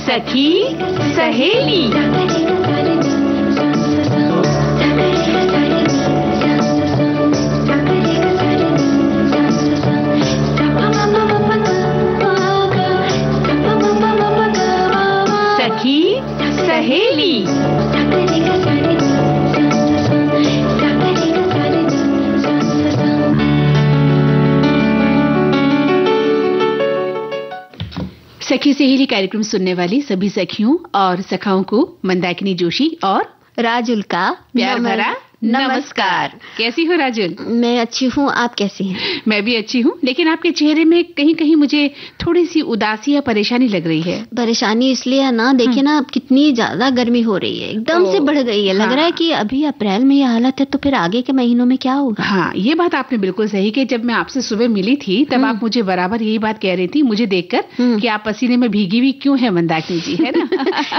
सखी सहेली। सखी सहेली। सखी सहेली कार्यक्रम सुनने वाली सभी सखियों और सखाओं को मंदाकिनी जोशी और राजुल का प्यार भरा नमस्कार। कैसी हो राजुल? मैं अच्छी हूँ, आप कैसी हैं? मैं भी अच्छी हूँ, लेकिन आपके चेहरे में कहीं कहीं मुझे थोड़ी सी उदासी या परेशानी लग रही है। परेशानी इसलिए है ना, देखिए ना अब कितनी ज्यादा गर्मी हो रही है, एकदम से बढ़ गई है। लग रहा है कि अभी अप्रैल में ये हालत है तो फिर आगे के महीनों में क्या होगा। हाँ, ये बात आपने बिल्कुल सही की। जब मैं आपसे सुबह मिली थी तब आप मुझे बराबर यही बात कह रही थी, मुझे देखकर कि आप पसीने में भीगी हुई क्यों है मंदाकिनी जी, है ना?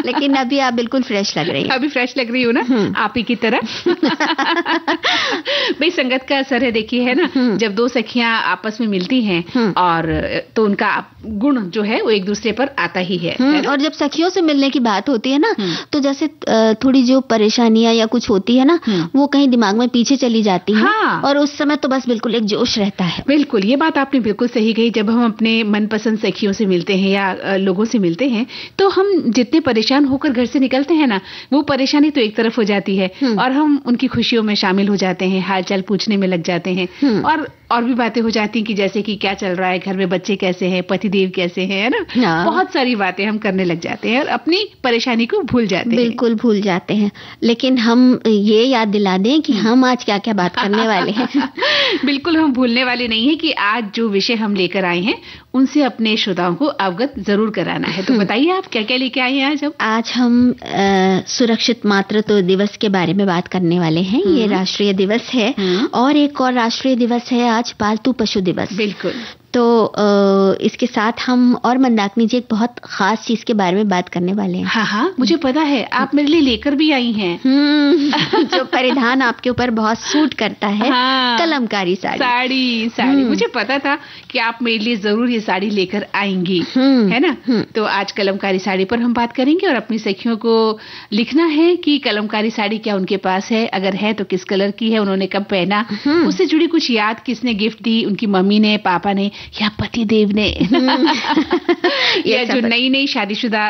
लेकिन अभी आप बिल्कुल फ्रेश लग रही है। अभी फ्रेश लग रही हो ना, आप ही की तरह। भाई संगत का असर है, देखिए, है ना? जब दो सखियां आपस में मिलती हैं और तो उनका गुण जो है वो एक दूसरे पर आता ही है और जब सखियों से मिलने की बात होती है ना, तो जैसे थोड़ी जो परेशानियां या कुछ होती है ना, वो कहीं दिमाग में पीछे चली जाती है। हाँ। और उस समय तो बस बिल्कुल एक जोश रहता है। बिल्कुल, ये बात आपने बिल्कुल सही कही। जब हम अपने मनपसंद सखियों से मिलते हैं या लोगों से मिलते हैं तो हम जितने परेशान होकर घर से निकलते हैं ना, वो परेशानी तो एक तरफ हो जाती है और हम उनकी खुशियों में शामिल हो जाते हैं, हालचाल पूछने में लग जाते हैं और भी बातें हो जाती हैं कि जैसे कि क्या चल रहा है घर में, बच्चे कैसे हैं, पतिदेव कैसे हैं, है ना? बहुत सारी बातें हम करने लग जाते हैं और अपनी परेशानी को भूल जाते हैं। बिल्कुल भूल जाते हैं, लेकिन हम ये याद दिला दें कि हम आज क्या क्या बात करने वाले हैं। बिल्कुल हम भूलने वाले नहीं है कि आज जो विषय हम लेकर आए हैं उनसे अपने श्रोताओं को अवगत जरूर कराना है। तो बताइए आप क्या क्या लेके आए हैं आज? आज हम सुरक्षित मातृत्व दिवस के बारे में बात करने वाले हैं। ये राष्ट्रीय दिवस है और एक और राष्ट्रीय दिवस है आज पालतू पशु दिवस। बिल्कुल। तो इसके साथ हम और मंदाकिनी जी एक बहुत खास चीज के बारे में बात करने वाले हैं। हाँ हाँ, मुझे पता है, आप मेरे लिए लेकर भी आई हैं। जो परिधान आपके ऊपर बहुत सूट करता है। हाँ, कलमकारी साड़ी। साड़ी मुझे पता था कि आप मेरे लिए जरूर ये साड़ी लेकर आएंगी, है ना? तो आज कलमकारी साड़ी पर हम बात करेंगे और अपनी सखियों को लिखना है कि कलमकारी साड़ी क्या उनके पास है, अगर है तो किस कलर की है, उन्होंने कब पहना, उससे जुड़ी कुछ याद, किसने गिफ्ट दी, उनकी मम्मी ने, पापा ने या पति देव ने। या जो नई नई शादीशुदा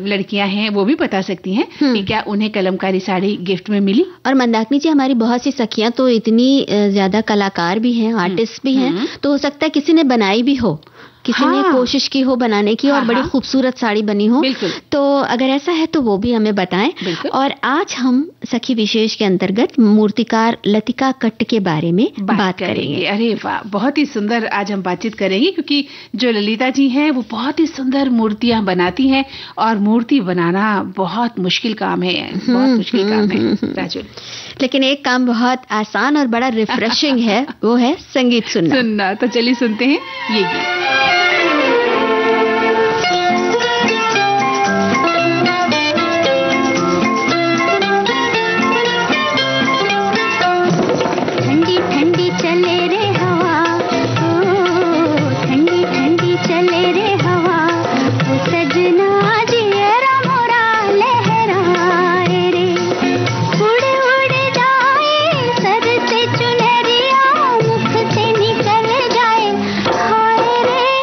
लड़कियां हैं वो भी बता सकती हैं कि क्या उन्हें कलमकारी साड़ी गिफ्ट में मिली। और मंदाकिनी जी, हमारी बहुत सी सखियां तो इतनी ज्यादा कलाकार भी हैं, आर्टिस्ट भी हैं, तो हो सकता है किसी ने बनाई भी हो, किसी ने कोशिश की हो बनाने की और बड़ी खूबसूरत साड़ी बनी हो। तो अगर ऐसा है तो वो भी हमें बताएं। और आज हम सखी विशेष के अंतर्गत मूर्तिकार लतिका कट्ट के बारे में बात करेंगे। अरे वाह, बहुत ही सुंदर आज हम बातचीत करेंगे, क्योंकि जो ललिता जी हैं वो बहुत ही सुंदर मूर्तियां बनाती हैं और मूर्ति बनाना बहुत मुश्किल काम है, बहुत मुश्किल काम है राजू। लेकिन एक काम बहुत आसान और बड़ा रिफ्रेशिंग है, वो है संगीत सुनना। तो चलिए सुनते हैं ये गीत। निकल जाए, हाय रे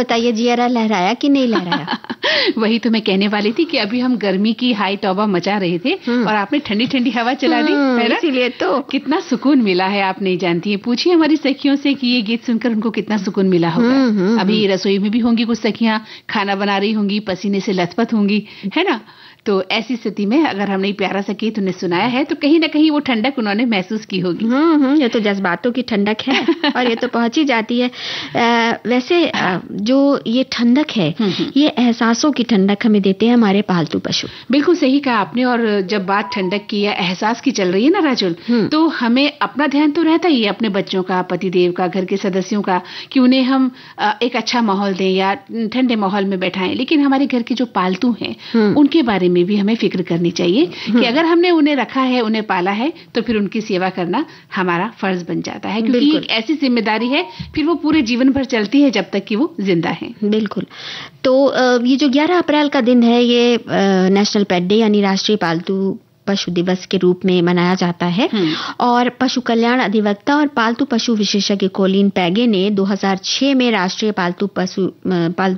बताइए, जियरा लहराया कि नहीं लहराया? वही तो मैं कहने वाली थी कि अभी हम गर्मी की हाई तौबा मचा रहे थे और आपने ठंडी ठंडी हवा चला दी, है ना? इसीलिए तो कितना सुकून मिला है, आप नहीं जानती है। पूछिए हमारी सखियों से कि ये गीत सुनकर उनको कितना सुकून मिला होगा। अभी रसोई में भी होंगी कुछ सखियां, खाना बना रही होंगी, पसीने से लथपथ होंगी, है ना? तो ऐसी स्थिति में अगर हमने ये प्यारा सा गीत उन्हें सुनाया है तो कहीं ना कहीं वो ठंडक उन्होंने महसूस की होगी। ये तो जज्बातों की ठंडक है और ये तो पहुंच ही जाती है। वैसे जो ये ठंडक है, ये एहसासों की ठंडक हमें देते हैं हमारे पालतू पशु। बिल्कुल सही कहा आपने। और जब बात ठंडक की या एहसास की चल रही है ना राजुल, तो हमें अपना ध्यान तो रहता ही है अपने बच्चों का, पतिदेव का, घर के सदस्यों का, कि उन्हें हम एक अच्छा माहौल दें या ठंडे माहौल में बैठाएं। लेकिन हमारे घर के जो पालतू हैं उनके बारे में भी हमें फिक्र करनी चाहिए कि अगर हमने उन्हें रखा है, उन्हें पाला है, तो फिर उनकी सेवा करना हमारा फर्ज बन जाता है, क्योंकि एक ऐसी जिम्मेदारी है फिर वो पूरे जीवन भर चलती है जब तक कि वो जिंदा है। बिल्कुल। तो ये जो 11 अप्रैल का दिन है, ये नेशनल पेट डे यानी राष्ट्रीय पालतू पशु दिवस के रूप में मनाया जाता है। और पशु कल्याण अधिवक्ता और पालतू पशु विशेषज्ञ कोलिन पैगे ने 2006 में राष्ट्रीय पालतू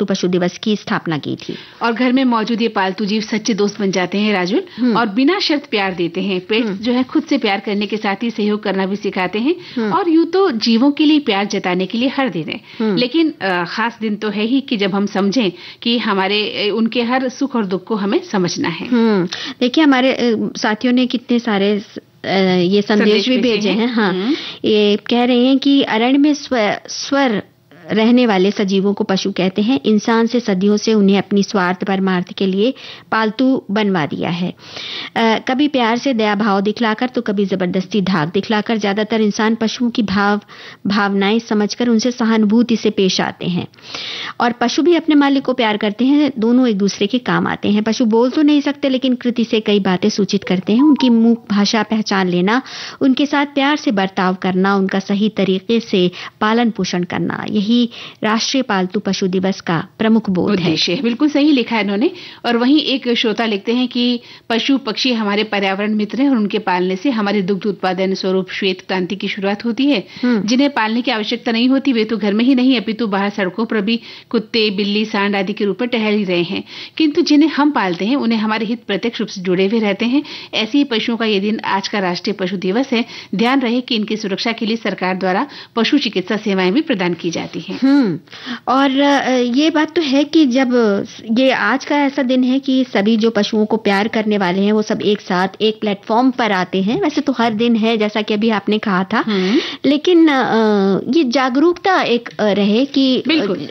पशु दिवस की स्थापना की थी। और घर में मौजूद ये पालतू जीव सच्चे दोस्त बन जाते हैं राजुल, और बिना शर्त प्यार देते हैं। पेट जो है खुद से प्यार करने के साथ ही सहयोग करना भी सिखाते हैं। और यूं तो जीवों के लिए प्यार जताने के लिए हर दिन है, लेकिन खास दिन तो है ही कि जब हम समझें कि हमारे उनके हर सुख और दुख को हमें समझना है। देखिए हमारे साथियों ने कितने सारे ये संदेश भी भेजे हैं। हाँ, ये कह रहे हैं कि अरण्य में स्वर रहने वाले सजीवों को पशु कहते हैं। इंसान से सदियों से उन्हें अपनी स्वार्थ परमार्थ के लिए पालतू बनवा दिया है। कभी प्यार से दया भाव दिखलाकर तो कभी जबरदस्ती धाक दिखलाकर। ज्यादातर इंसान पशुओं की भावनाएं समझकर उनसे सहानुभूति से पेश आते हैं। और पशु भी अपने मालिक को प्यार करते हैं, दोनों एक दूसरे के काम आते हैं। पशु बोल तो नहीं सकते, लेकिन कृति से कई बातें सूचित करते हैं। उनकी मुख भाषा पहचान लेना, उनके साथ प्यार से बर्ताव करना, उनका सही तरीके से पालन पोषण करना, यही राष्ट्रीय पालतू पशु दिवस का प्रमुख बोध है। बिल्कुल सही लिखा है इन्होंने। और वहीं एक श्रोता लिखते हैं कि पशु पक्षी हमारे पर्यावरण मित्र हैं और उनके पालने से हमारे दुग्ध उत्पादन स्वरूप श्वेत क्रांति की शुरुआत होती है। जिन्हें पालने की आवश्यकता नहीं होती वे तो घर में ही नहीं अपितु बाहर सड़कों पर भी कुत्ते, बिल्ली, सांड आदि के रूप में टहल ही रहे हैं। किंतु जिन्हें हम पालते हैं उन्हें हमारे हित प्रत्यक्ष रूप से जुड़े हुए रहते हैं। ऐसे ही पशुओं का ये दिन आज का राष्ट्रीय पशु दिवस है। ध्यान रहे कि इनकी सुरक्षा के लिए सरकार द्वारा पशु चिकित्सा सेवाएं भी प्रदान की जाती है। और ये बात तो है कि जब ये आज का ऐसा दिन है कि सभी जो पशुओं को प्यार करने वाले हैं वो सब एक साथ एक प्लेटफॉर्म पर आते हैं। वैसे तो हर दिन है जैसा कि अभी आपने कहा था, लेकिन ये जागरूकता एक रहे कि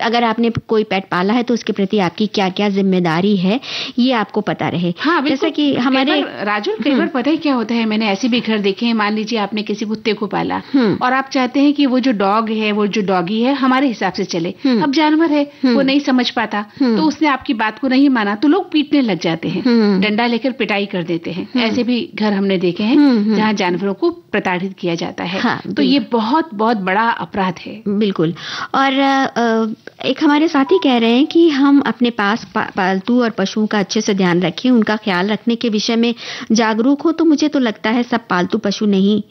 अगर आपने कोई पेट पाला है तो उसके प्रति आपकी क्या क्या जिम्मेदारी है ये आपको पता रहे। हाँ, जैसा कि हमारे राजू कई बार पता है क्या होता है, मैंने ऐसे भी घर देखे हैं। मान लीजिए आपने किसी कुत्ते को पाला और आप चाहते हैं कि वो जो डॉग है, वो जो डॉगी है हमारे हिसाब से चले। अब जानवर है, वो नहीं समझ पाता, तो उसने आपकी बात को नहीं माना तो लोग पीटने लग जाते हैं, डंडा लेकर पिटाई कर देते हैं। ऐसे भी घर हमने देखे हैं जहाँ जानवरों को प्रताड़ित किया जाता है। हाँ, तो ये बहुत बहुत बड़ा अपराध है। बिल्कुल। और एक हमारे साथी कह रहे हैं कि हम अपने पास पालतू और पशुओं का अच्छे से ध्यान रखें, उनका ख्याल रखने के विषय में जागरूक हो। तो मुझे तो लगता है सब पालतू पशु नहीं,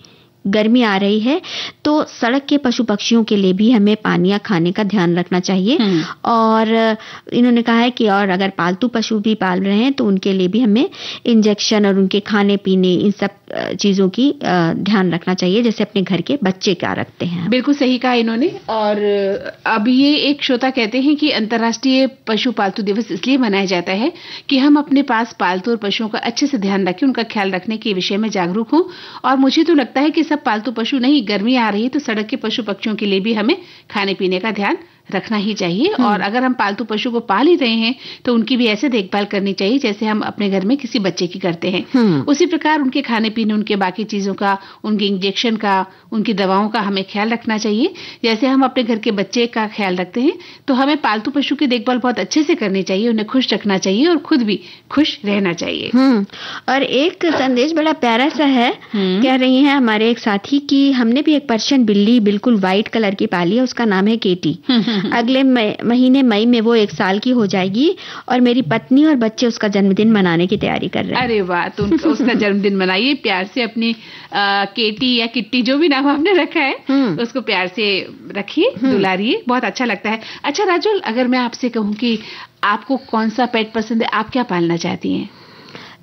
गर्मी आ रही है तो सड़क के पशु पक्षियों के लिए भी हमें पानी या खाने का ध्यान रखना चाहिए। और इन्होंने कहा है कि और अगर पालतू पशु भी पाल रहे हैं तो उनके लिए भी हमें इंजेक्शन और उनके खाने पीने इन सब चीजों की ध्यान रखना चाहिए, जैसे अपने घर के बच्चे क्या रखते हैं। बिल्कुल सही कहा इन्होंने। और अब ये एक श्रोता कहते हैं कि अंतर्राष्ट्रीय पशु पालतू दिवस इसलिए मनाया जाता है कि हम अपने पास पालतू और पशुओं का अच्छे से ध्यान रखें, उनका ख्याल रखने के विषय में जागरूक हों। और मुझे तो लगता है कि सब पालतू पशु नहीं, गर्मी आ रही है तो सड़क के पशु पक्षियों के लिए भी हमें खाने पीने का ध्यान रखना ही चाहिए। और अगर हम पालतू पशु को पाल ही रहे हैं तो उनकी भी ऐसे देखभाल करनी चाहिए जैसे हम अपने घर में किसी बच्चे की करते हैं। उसी प्रकार उनके खाने पीने, उनके बाकी चीजों का, उनके इंजेक्शन का, उनकी दवाओं का हमें ख्याल रखना चाहिए। जैसे हम अपने घर के बच्चे का ख्याल रखते हैं तो हमें पालतू पशु की देखभाल बहुत अच्छे से करनी चाहिए, उन्हें खुश रखना चाहिए और खुद भी खुश रहना चाहिए। और एक संदेश बड़ा प्यारा सा है, कह रही हैं हमारे एक साथी कि हमने भी एक पर्शियन बिल्ली बिल्कुल व्हाइट कलर की पाली है, उसका नाम है केटी। अगले महीने मई में वो 1 साल की हो जाएगी और मेरी पत्नी और बच्चे उसका जन्मदिन मनाने की तैयारी कर रहे हैं। अरे वाह, तो उसका जन्मदिन मनाइए प्यार से, अपनी केटी या किट्टी जो भी नाम आपने रखा है उसको प्यार से रखिए, दुलारिए, बहुत अच्छा लगता है। अच्छा राजुल, अगर मैं आपसे कहूँ कि आपको कौन सा पेट पसंद है, आप क्या पालना चाहती हैं?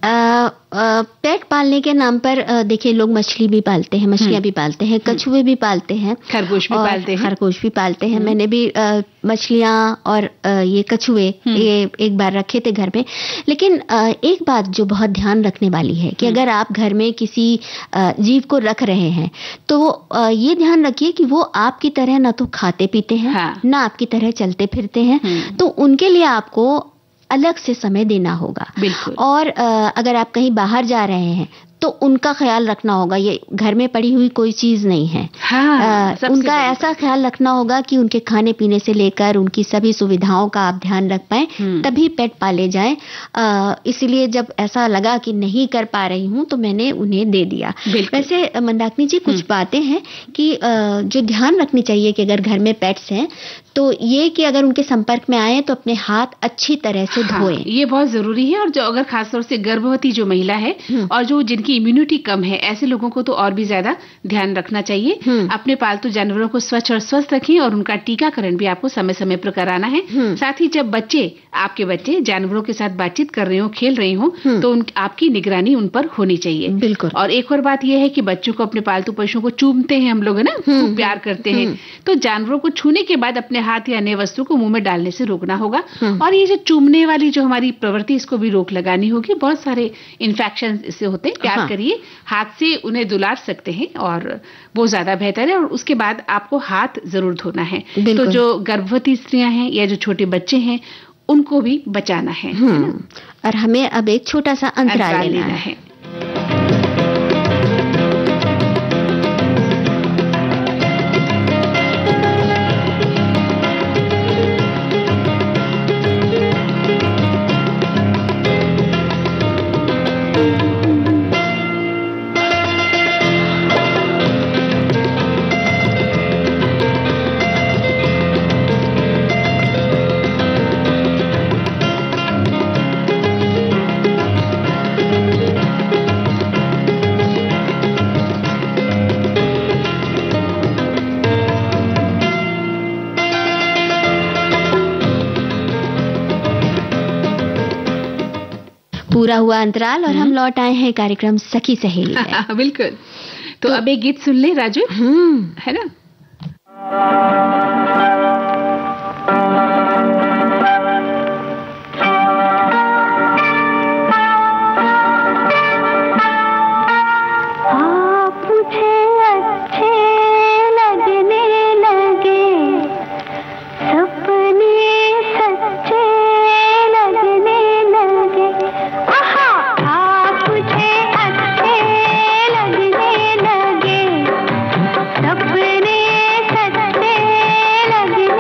पेट पालने के नाम पर देखिए लोग मछली भी पालते हैं, मछलियां भी पालते हैं, कछुए भी पालते हैं, खरगोश भी पालते हैं। मैंने भी मछलियां और ये कछुए ये एक बार रखे थे घर में। लेकिन एक बात जो बहुत ध्यान रखने वाली है कि अगर आप घर में किसी जीव को रख रहे हैं तो ये ध्यान रखिए कि वो आपकी तरह ना तो खाते पीते हैं, ना आपकी तरह चलते फिरते हैं, तो उनके लिए आपको अलग से समय देना होगा। और अगर आप कहीं बाहर जा रहे हैं तो उनका ख्याल रखना होगा, ये घर में पड़ी हुई कोई चीज नहीं है। उनका ऐसा ख्याल रखना होगा कि उनके खाने पीने से लेकर उनकी सभी सुविधाओं का आप ध्यान रख पाएं, तभी पेट पाले जाएं। इसलिए जब ऐसा लगा कि नहीं कर पा रही हूं तो मैंने उन्हें दे दिया। वैसे मंदाकिनी जी, कुछ बातें हैं कि जो ध्यान रखनी चाहिए कि अगर घर में पेट्स हैं तो ये कि अगर उनके संपर्क में आए तो अपने हाथ अच्छी तरह से धोएं। ये बहुत जरूरी है। और जो अगर खासतौर से गर्भवती जो महिला है और जो जिनकी इम्यूनिटी कम है, ऐसे लोगों को तो और भी ज्यादा ध्यान रखना चाहिए। अपने पालतू जानवरों को स्वच्छ और स्वस्थ रखें और उनका टीकाकरण भी आपको समय समय पर कराना है। साथ ही जब आपके बच्चे जानवरों के साथ बातचीत कर रहे हो, खेल रहे हो, तो आपकी निगरानी उन पर होनी चाहिए। बिल्कुल। और एक और बात यह है कि बच्चों को, अपने पालतू पशुओं को चूमते हैं हम लोग, है ना, खूब प्यार करते हैं, तो जानवरों को छूने के बाद अपने हाथ या अन्य वस्तु को मुंह में डालने से रोकना होगा। और ये जो चूमने वाली जो हमारी प्रवृत्ति, इसको भी रोक लगानी होगी। बहुत सारे इन्फेक्शन इससे होते हैं। प्यार करिए, हाथ से उन्हें दुलार सकते हैं और वो ज्यादा बेहतर है। और उसके बाद आपको हाथ जरूर धोना है। तो जो गर्भवती स्त्रियां हैं या जो छोटे बच्चे हैं उनको भी बचाना है ना? और हमें अब एक छोटा सा अंतराल लेना है। पूरा हुआ अंतराल और हम लौट आए हैं कार्यक्रम सखी सहेली में। बिल्कुल। तो अब एक गीत सुन ले राजू, है ना? सपने सच्चे लगने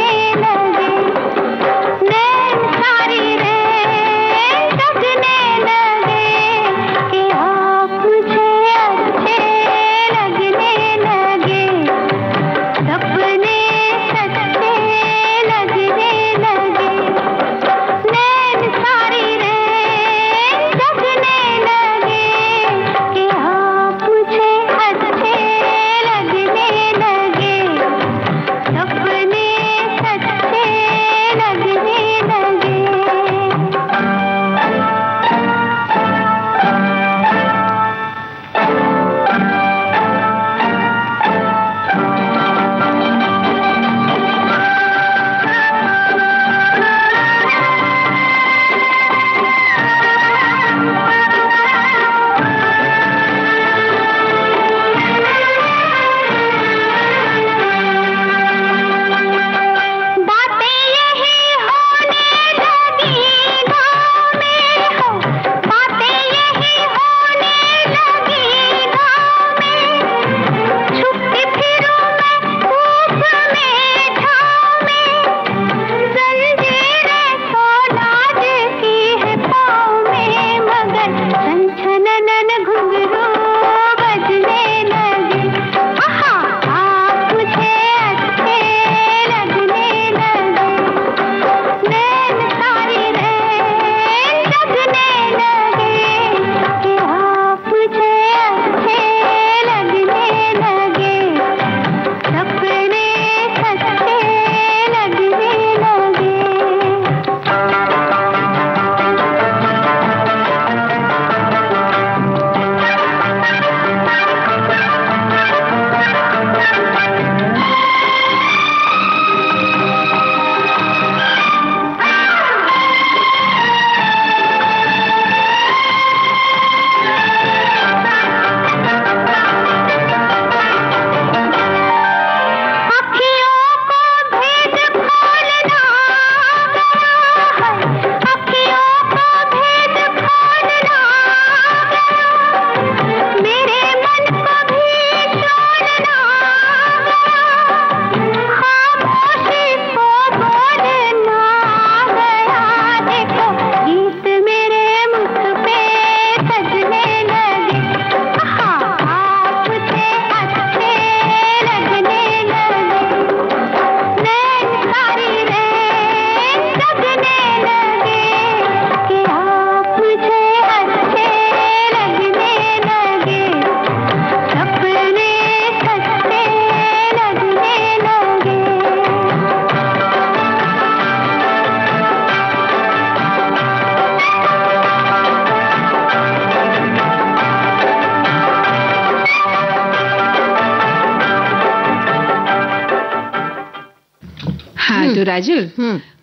तो राजू,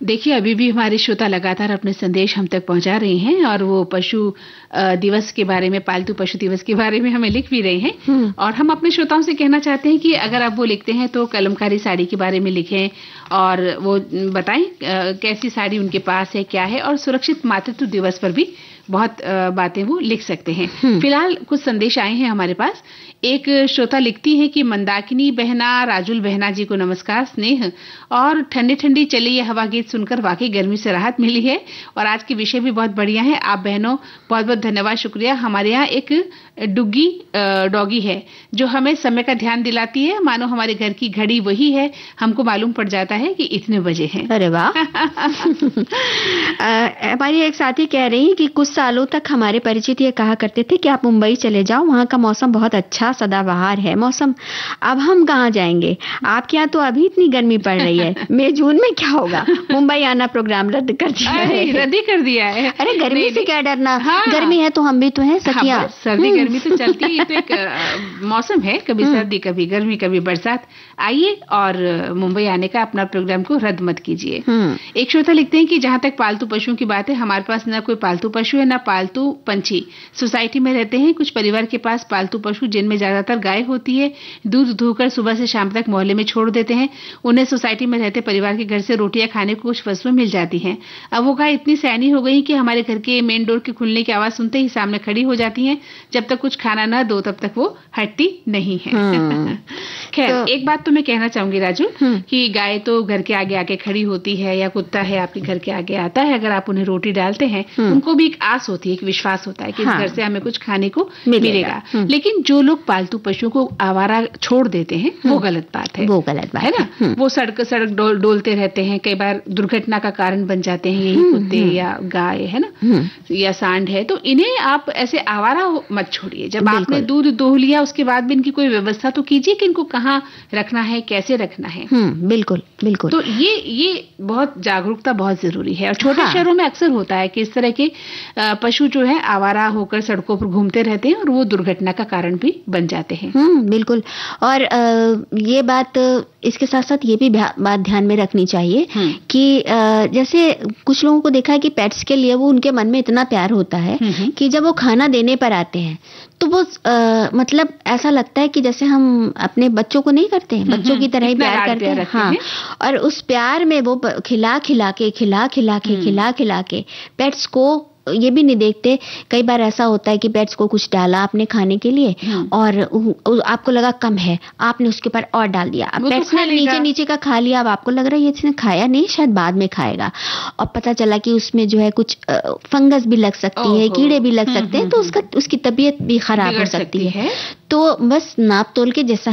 देखिए अभी भी हमारे श्रोता लगातार अपने संदेश हम तक पहुंचा रहे हैं और वो पशु दिवस के बारे में, पालतू पशु दिवस के बारे में हमें लिख भी रहे हैं। और हम अपने श्रोताओं से कहना चाहते हैं कि अगर आप वो लिखते हैं तो कलमकारी साड़ी के बारे में लिखें और वो बताएं कैसी साड़ी उनके पास है, क्या है, और सुरक्षित मातृत्व दिवस पर भी बहुत बातें वो लिख सकते हैं। फिलहाल कुछ संदेश आए हैं हमारे पास। एक श्रोता लिखती है कि मंदाकिनी बहना, राजुल बहना जी को नमस्कार, स्नेह और ठंडी ठंडी चली ये हवा गीत सुनकर वाकई गर्मी से राहत मिली है और आज के विषय भी बहुत बढ़िया है। आप बहनों बहुत बहुत धन्यवाद, शुक्रिया। हमारे यहाँ एक डुग्गी डॉगी है जो हमें समय का ध्यान दिलाती है, मानो हमारे घर की घड़ी वही है, हमको मालूम पड़ जाता है कि इतने बजे हैं। अरे वाह। हमारी एक साथी कह रही है कि कुछ सालों तक हमारे परिचित ये कहा करते थे कि आप मुंबई चले जाओ, वहां का मौसम बहुत अच्छा सदाबहार है मौसम। अब हम कहाँ जाएंगे, आपके यहाँ तो अभी इतनी गर्मी पड़ रही है, मई जून में क्या होगा। मुंबई आना प्रोग्राम रद्द कर दिया है। रद्द कर दिया है। अरे गर्मी से क्या डरना, गर्मी है तो हम भी तो हैं सखिया। सर्दी गर्मी तो चलती है, ये तो एक मौसम है, कभी सर्दी कभी गर्मी कभी बरसात। आइए और मुंबई आने का अपना प्रोग्राम को रद्द मत कीजिए। एक श्रोता लिखते हैं कि जहां तक पालतू पशुओं की बात है, हमारे पास न कोई पालतू पशु है न पालतू पंछी। सोसाइटी में रहते हैं कुछ परिवार के पास पालतू पशु, जिनमें ज्यादातर गाय होती है। दूध धोकर सुबह से शाम तक मोहल्ले में छोड़ देते हैं। उन्हें सोसाइटी में रहते परिवार के घर से रोटियां खाने को कुछ वस्तुएं मिल जाती हैं। अब वो गाय इतनी सयानी हो गई कि हमारे घर के मेन डोर के खुलने की आवाज सुनते ही सामने खड़ी हो जाती हैं। जब तक कुछ खाना न दो तब तक वो हटती नहीं है। खैर तो, एक बात तो मैं कहना चाहूंगी राजू कि गाय तो घर के आगे आके खड़ी होती है, या कुत्ता है आपके घर के आगे आता है, अगर आप उन्हें रोटी डालते हैं उनको भी एक आस होती है, एक विश्वास होता है कि इस घर से हमें कुछ खाने को मिलेगा। लेकिन जो लोग पालतू पशुओं को आवारा छोड़ देते हैं वो गलत बात है। वो गलत बात है ना। वो सड़क डोलते रहते हैं, कई बार दुर्घटना का कारण बन जाते हैं यही कुत्ते या गाय, है ना, या सांड है। तो इन्हें आप ऐसे आवारा मत छोड़िए। जब आपने दूध दोह लिया उसके बाद भी इनकी कोई व्यवस्था तो कीजिए कि इनको कहाँ रखना है, कैसे रखना है। बिल्कुल बिल्कुल। तो ये बहुत जागरूकता बहुत जरूरी है। और छोटे शहरों में अक्सर होता है कि इस तरह के पशु जो है आवारा होकर सड़कों पर घूमते रहते हैं और वो दुर्घटना का कारण भी बन जाते हैं। बिल्कुल। और ये बात, इसके साथ साथ ये भी बात ध्यान में रखनी चाहिए कि जैसे कुछ लोगों को देखा है कि पेट्स के लिए वो उनके मन में इतना प्यार होता है कि जब वो खाना देने पर आते हैं तो वो मतलब ऐसा लगता है कि जैसे हम अपने बच्चों को नहीं करते हैं, बच्चों की तरह ही प्यार करते हैं। हाँ, और उस प्यार में वो खिला खिला के पेट्स को ये भी नहीं देखते। कई बार ऐसा होता है कि पेट्स को कुछ डाला आपने खाने के लिए और आपको लगा कम है, आपने उसके ऊपर और डाल दिया। अब पेट्स ने नीचे का खा लिया, अब आपको लग रहा है ये इसने खाया नहीं, शायद बाद में खाएगा, और पता चला कि उसमें जो है कुछ फंगस भी लग सकती है, कीड़े भी लग सकते हैं, तो उसकी तबीयत भी खराब हो सकती है। तो बस नाप तोल के, जैसा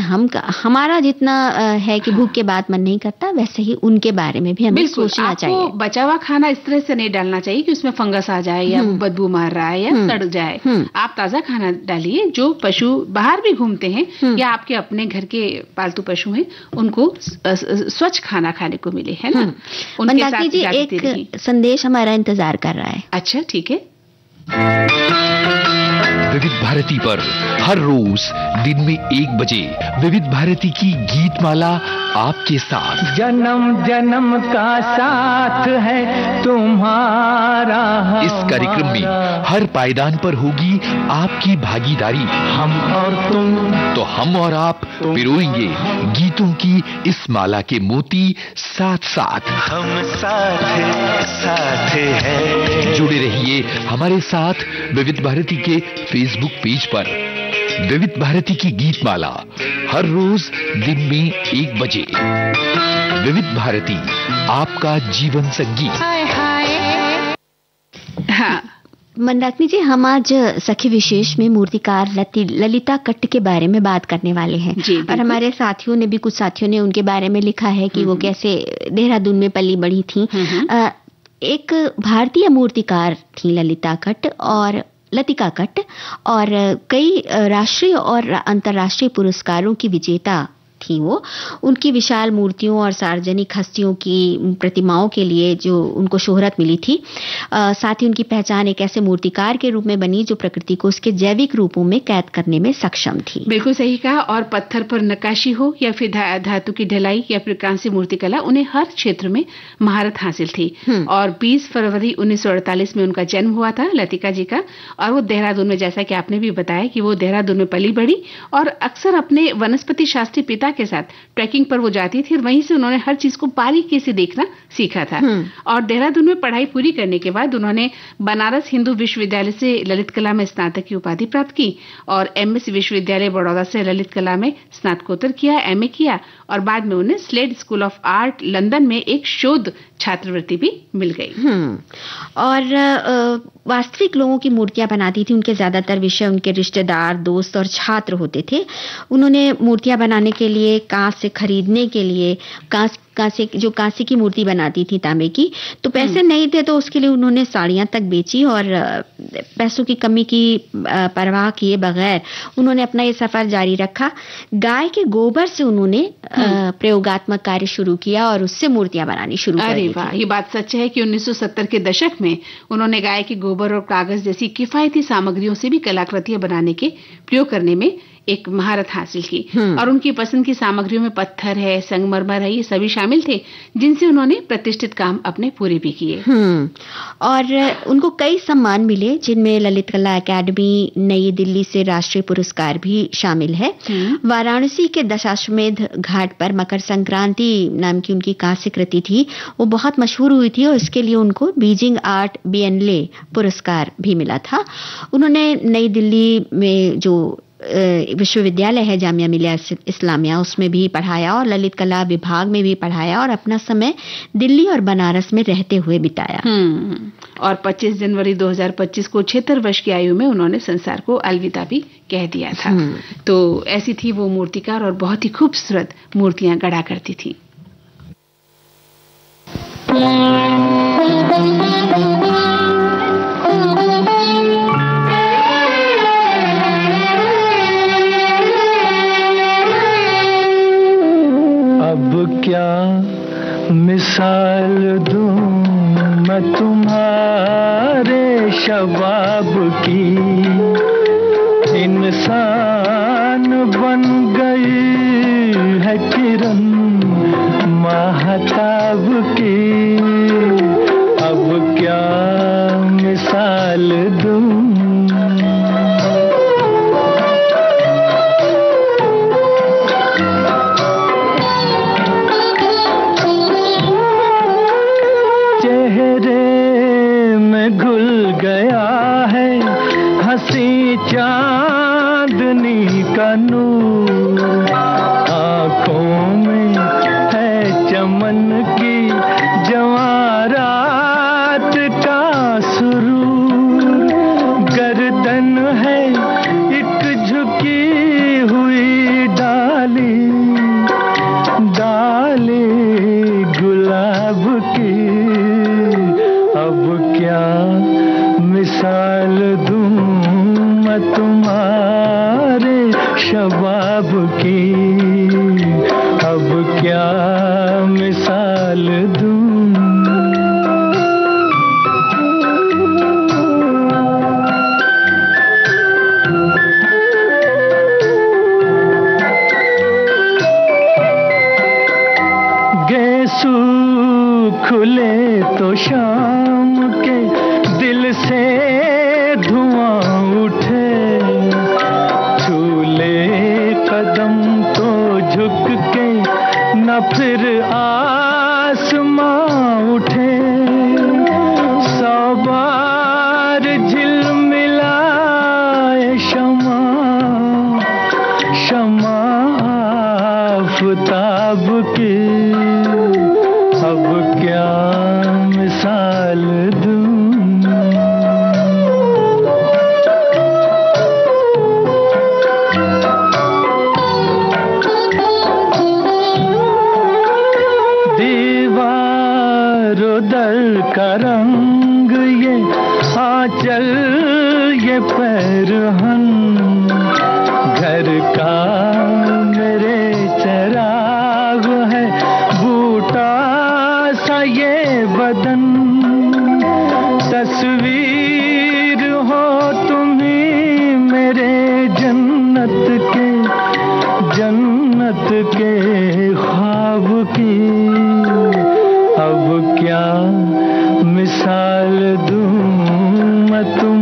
हमारा जितना है कि भूख के बाद मन नहीं करता, वैसे ही उनके बारे में भी हमें सोचना चाहिए। बचा हुआ खाना इस तरह से नहीं डालना चाहिए कि उसमें फंगस आ जाए या बदबू मार रहा है या सड़ जाए। आप ताजा खाना डालिए। जो पशु बाहर भी घूमते हैं या आपके अपने घर के पालतू पशु हैं, उनको स्वच्छ खाना खाने को मिले, है ना। उनके साथ एक संदेश हमारा इंतजार कर रहा है। अच्छा, ठीक है। विविध भारती पर हर रोज दिन में 1 बजे विविध भारती की गीत माला आपके साथ। जन्म जन्म का साथ है तुम्हारा। इस कार्यक्रम में हर पायदान पर होगी आपकी भागीदारी। हम और तुम, तो हम और आप पिरोएंगे गीतों की इस माला के मोती साथ साथ। हम साथ हैं। जुड़े रहिए हमारे साथ विविध भारती के फेसबुक पेज पर। विविध भारती की गीत माला हर रोज दिन में 1 बजे। विविध भारती, आपका जीवन संगीत। हाँ मंदाकिनी जी, हम आज सखी विशेष में मूर्तिकार ललिता कट्ट के बारे में बात करने वाले हैं। और हमारे साथियों ने भी, कुछ साथियों ने उनके बारे में लिखा है कि वो कैसे देहरादून में पली बढ़ी थी। एक भारतीय मूर्तिकार थी ललिता कट्ट और लतिका कट्ट, और कई राष्ट्रीय और अंतर्राष्ट्रीय पुरस्कारों की विजेता थी वो, उनकी विशाल मूर्तियों और सार्वजनिक हस्तियों की प्रतिमाओं के लिए जो उनको शोहरत मिली थी। साथ ही उनकी पहचान एक ऐसे मूर्तिकार के रूप में बनी जो प्रकृति को उसके जैविक रूपों में कैद करने में सक्षम थी। बिल्कुल सही कहा। और पत्थर पर नक्काशी हो या फिर धातु की ढलाई या फिर कांस्य मूर्तिकला, उन्हें हर क्षेत्र में महारत हासिल थी। और 20 फरवरी 1948 में उनका जन्म हुआ था लतिका जी का। और वो देहरादून में, जैसा कि आपने भी बताया कि वो देहरादून में पली बड़ी और अक्सर अपने वनस्पति शास्त्री पिता के साथ ट्रैकिंग पर वो जाती थी। वहीं से उन्होंने हर चीज को बारीकी से देखना सीखा था। और देहरादून में पढ़ाई पूरी करने के बाद उन्होंने बनारस हिंदू विश्वविद्यालय से ललित कला में स्नातक की उपाधि प्राप्त की और एमएस विश्वविद्यालय बड़ौदा से ललित कला में स्नातकोत्तर किया, एमए किया और बाद में उन्हें Slade School of Art London में एक शोध छात्रवृत्ति भी मिल गई। और वास्तविक लोगों की मूर्तियां बनाती थी। उनके ज्यादातर विषय उनके रिश्तेदार, दोस्त और छात्र होते थे। उन्होंने मूर्तियां बनाने के लिए, कांस्य खरीदने के लिए, कांसे की मूर्ति बनाती थी तांबे की, तो पैसे नहीं थे तो उसके लिए उन्होंने साड़ियां तक बेची और पैसों की कमी की परवाह किए बगैर उन्होंने अपना ये सफर जारी रखा। गाय के गोबर से उन्होंने प्रयोगात्मक कार्य शुरू किया और उससे मूर्तियां बनानी शुरू कर दी। वाह, ये बात सच है कि 1970 के दशक में उन्होंने गाय के गोबर और कागज जैसी किफायती सामग्रियों से भी कलाकृतियां बनाने के प्रयोग करने में एक महारत हासिल की। और उनकी पसंद की सामग्रियों में पत्थर है, संगमरमर है, ये सभी शामिल थे जिनसे उन्होंने प्रतिष्ठित काम अपने पूरे भी किए। और उनको कई सम्मान मिले जिनमें ललित कला अकादमी, नई दिल्ली से राष्ट्रीय पुरस्कार भी शामिल है। वाराणसी के दशाश्वमेध घाट पर मकर संक्रांति नाम की उनकी कांस्य कृति थी, वो बहुत मशहूर हुई थी और इसके लिए उनको बीजिंग आर्ट बिएनले पुरस्कार भी मिला था। उन्होंने नई दिल्ली में जो विश्वविद्यालय है जामिया मिलिया इस्लामिया, उसमें भी पढ़ाया और ललित कला विभाग में भी पढ़ाया और अपना समय दिल्ली और बनारस में रहते हुए बिताया। और 25 जनवरी 2025 को 76 वर्ष की आयु में उन्होंने संसार को अलविदा भी कह दिया था। तो ऐसी थी वो मूर्तिकार और बहुत ही खूबसूरत मूर्तियां गढ़ा करती थी। अब क्या मिसाल दूं मैं तुम्हारे शबाब की, इंसान बन गई है किरण महताब की। अब क्या मिसाल दूं, चांदनी का नूर, आँखों में है चमन की जवारात का सुरूर, गर्दन है एक झुकी हुई डाली, डाली गुलाब की। अब क्या मिसाल दूं मैं तुम्हारे शबाब की, अब क्या मिसाल दूं। गेसू खुले तो शाम के दिल से धुआं उठे, छूले कदम तो झुक के न फिर आसमां उठे, सौ बार झिलमिलाए शमा, शमा आफताब की। अब क्या मिसाल दूं, का रंग ये आंचल ये पैरहन, घर का मेरे चेहरा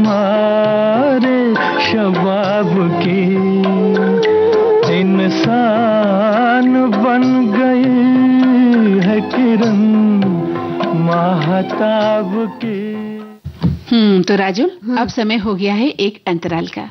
हमारे शबाब की, इंसान बन गई है किरण महताब की। तो राजुल, अब समय हो गया है एक अंतराल का।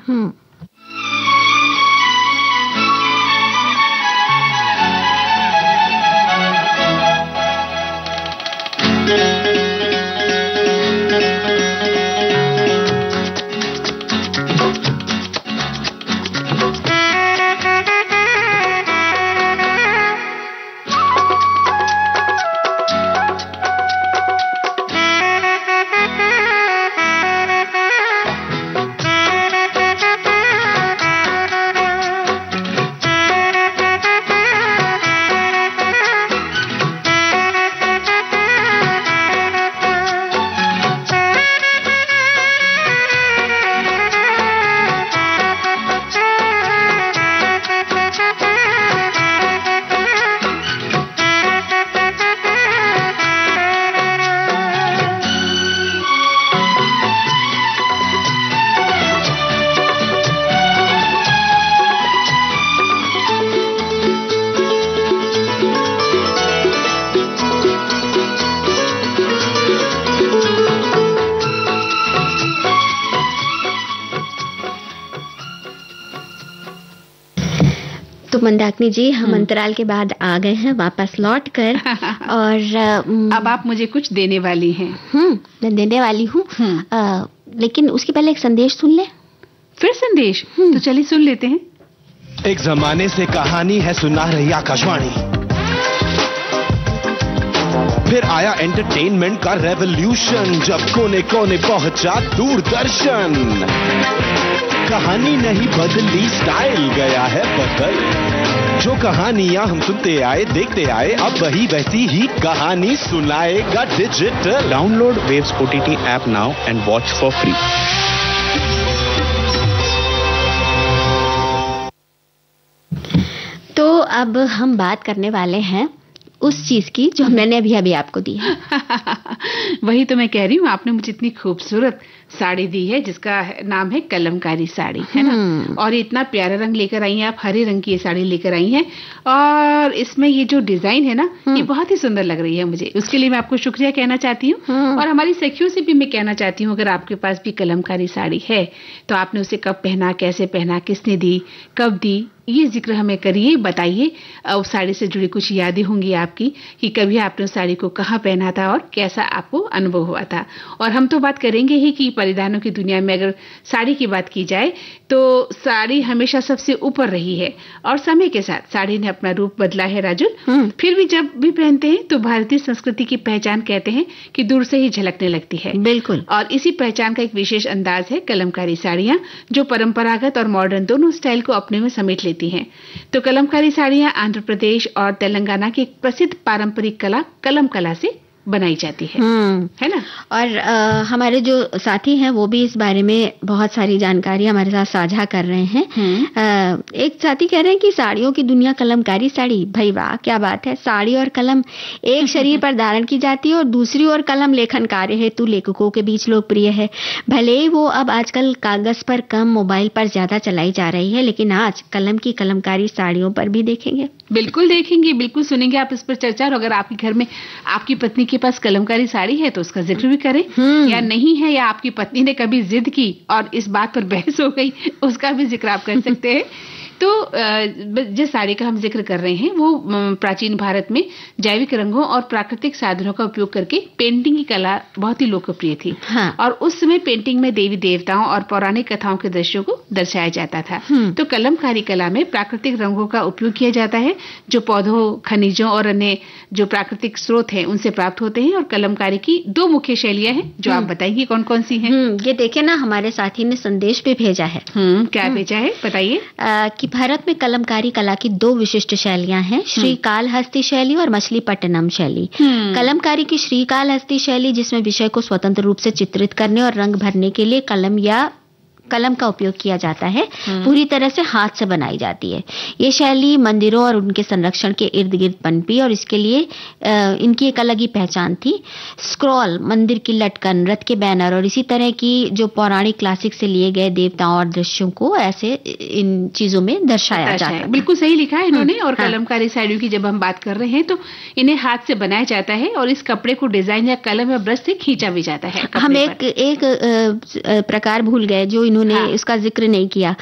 तो मंदाकिनी जी, हम अंतराल के बाद आ गए हैं वापस लौट कर। और अब आप मुझे कुछ देने वाली हैं। मैं देने वाली हूँ, लेकिन उसके पहले एक संदेश सुन ले। फिर संदेश? तो चलिए सुन लेते हैं। एक जमाने से कहानी है सुना रही आकाशवाणी, फिर आया एंटरटेनमेंट का रेवोल्यूशन, जब कोने कोने पहुंचा दूरदर्शन। कहानी नहीं बदली, स्टाइल गया है बदल। जो कहानियां हम सुनते आए देखते आए, अब वही वैसी ही कहानी सुनाएगा digital. Download waves OTT app now and watch for free. तो अब हम बात करने वाले हैं उस चीज की जो मैंने अभी आपको दी है। वही तो मैं कह रही हूँ, आपने मुझे इतनी खूबसूरत साड़ी दी है जिसका नाम है कलमकारी साड़ी, है ना। और इतना प्यारा रंग लेकर आई हैं आप, हरे रंग की ये साड़ी लेकर आई हैं, और इसमें ये जो डिजाइन है ना, ये बहुत ही सुंदर लग रही है मुझे। उसके लिए मैं आपको शुक्रिया कहना चाहती हूँ, और हमारी सखियों से भी मैं कहना चाहती हूँ, अगर आपके पास भी कलमकारी साड़ी है तो आपने उसे कब पहना, कैसे पहना, किसने दी, कब दी, ये जिक्र हमें करिए, बताइए। उस साड़ी से जुड़ी कुछ यादें होंगी आपकी कि कभी आपने उस साड़ी को कहाँ पहना था और कैसा आपको अनुभव हुआ था। और हम तो बात करेंगे ही कि परिधानों की दुनिया में अगर साड़ी की बात की जाए तो साड़ी हमेशा सबसे ऊपर रही है, और समय के साथ साड़ी ने अपना रूप बदला है राजू। फिर भी जब भी पहनते हैं तो भारतीय संस्कृति की पहचान कहते हैं कि दूर से ही झलकने लगती है। बिल्कुल। और इसी पहचान का एक विशेष अंदाज है कलमकारी साड़ियां, जो परंपरागत और मॉडर्न दोनों स्टाइल को अपने में समेट लेती हैं। तो कलमकारी साड़ियां आंध्र प्रदेश और तेलंगाना की एक प्रसिद्ध पारंपरिक कला कलम कला से बनाई जाती है ना। और हमारे जो साथी हैं वो भी इस बारे में बहुत सारी जानकारी हमारे साथ साझा कर रहे हैं। एक साथी कह रहे हैं कि साड़ियों की दुनिया कलमकारी साड़ी, भाई वाह क्या बात है। साड़ी और कलम एक शरीर पर धारण की जाती है, और दूसरी ओर कलम लेखन कार्य हेतु लेखकों के बीच लोकप्रिय है। भले ही वो अब आजकल कागज पर कम, मोबाइल पर ज्यादा चलाई जा रही है, लेकिन आज कलम की कलमकारी साड़ियों पर भी देखेंगे। बिल्कुल देखेंगे, बिल्कुल सुनेंगे आप इस पर चर्चा। और अगर आपके घर में आपकी पत्नी के पास कलमकारी साड़ी है तो उसका जिक्र भी करें, या नहीं है, या आपकी पत्नी ने कभी जिद की और इस बात पर बहस हो गई, उसका भी जिक्र आप कर सकते हैं। तो जिस साड़ी का हम जिक्र कर रहे हैं वो प्राचीन भारत में जैविक रंगों और प्राकृतिक साधनों का उपयोग करके पेंटिंग की कला बहुत ही लोकप्रिय थी। और उस समय पेंटिंग में देवी देवताओं और पौराणिक कथाओं के दृश्यों को दर्शाया जाता था। तो कलमकारी कला में प्राकृतिक रंगों का उपयोग किया जाता है, जो पौधों, खनिजों और अन्य जो प्राकृतिक स्रोत हैं उनसे प्राप्त होते हैं। और कलमकारी की दो मुख्य शैलियां हैं, जो आप बताइए कौन कौन सी हैं। ये देखे ना, हमारे साथी ने संदेश भी भेजा है। क्या भेजा है बताइए। कि भारत में कलमकारी कला की दो विशिष्ट शैलियां हैं, श्रीकालहस्ती शैली और मछलीपट्टनम शैली। कलमकारी की श्रीकालहस्ती शैली, जिसमें विषय को स्वतंत्र रूप से चित्रित करने और रंग भरने के लिए कलम या कलम का उपयोग किया जाता है पूरी तरह से हाथ से बनाई जाती है। ये शैली मंदिरों और उनके संरक्षण के इर्द गिर्द पनपी और इसके लिए इनकी एक अलग ही पहचान थी। स्क्रॉल, मंदिर की लटकन, रथ के बैनर और इसी तरह की जो पौराणिक क्लासिक से लिए गए देवताओं और दृश्यों को ऐसे इन चीजों में दर्शाया जाता है। बिल्कुल सही लिखा है इन्होंने। और कलमकारी साड़ियों की जब हम बात कर रहे हैं तो इन्हें हाथ से बनाया जाता है और इस कपड़े को डिजाइन या कलम या ब्रश से खींचा भी जाता है। हम एक प्रकार भूल गए जो इन्होंने इसका जिक्र नहीं किया।